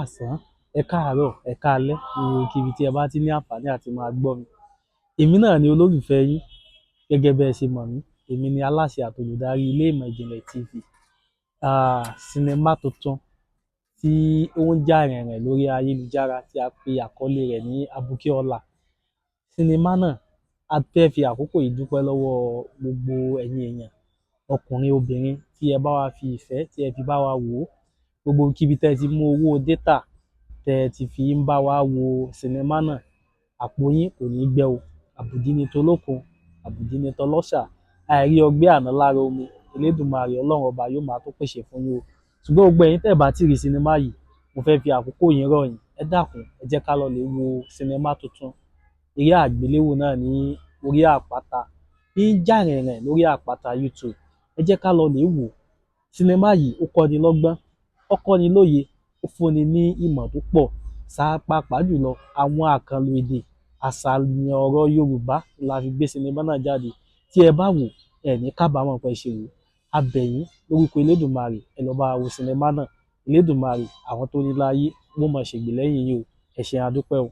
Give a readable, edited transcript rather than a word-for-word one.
káàsán, ẹ káàárọ̀, ẹ káalẹ́ ní ibikíbi tí ẹ bá ti ní àǹfààní àti máa gbọ́ mi. Èmi náà ni olólùfẹ́ yín gẹ́gẹ́ bí ẹ ṣe mọ̀ mí. Èmi ni aláṣẹ àti olùdarí Ilé Ìmọ̀ Ìjìnlẹ̀ TV. Sinimá tuntun tí ó ń jà rìnrìn lórí ayélujára tí a pe àkọlé rẹ̀ ní Abuké Ọlá. Sinimá náà, a fẹ́ fi àkókò yìí dúpẹ́ lọ́wọ́ gbogbo ẹ̀yin èèyàn, ọkùnrin, obìnrin, tí ẹ bá wa fi ìfẹ́ tí ẹ fi bá wa wò ó. Gbogbo kíbi tẹ́ ẹ ti mú owó dátà tẹ́ ẹ ti fi ń bá wa wo sinimá náà, àpò yín kò ní gbẹ o. Àbùdí ni tolókun, àbùdí ni tọlọ́ṣà. Àìrí ọgbẹ́ àná lára omi, Elédùmarè Ọlọ́run ọba yóò máa tó pèsè fún yín o. Ṣùgbọ́n gbogbo ẹ̀yin tẹ́ ẹ bá ti rí sinimá yìí, mo fẹ́ fi àkókò yín rọ̀ yín. Ẹ dákun, ẹ jẹ́ ká lọ lè wo sinimá tuntun. Eré àgbéléwò náà ní orí àpáta, ń jà rìnrìn lórí àpáta YouTube. Ẹ jẹ́ ká lọ lè wò. Sinimá yìí ó kọ́ni lọ́gbọ́n, ó kọ́ni lóye, ó fúnni ní ìmọ̀ tó pọ̀. Pàápàá jùlọ àwọn àkànlò èdè, àṣàyàn ọ̀rọ̀ Yorùbá la fi gbé sinimá náà jáde. Tí ẹ bá wò, ẹ ní kábàámọ̀ pé ẹ ṣe wò. A bẹ̀ yín lórúkọ Elédùmarè, ẹ lọ bá wa wo sinimá náà. Elédùmarè, àwọn tó ní láyé, wọ́n máa ṣègbè lẹ́yìn yín o. Ẹ ṣé, a dúpẹ́ o.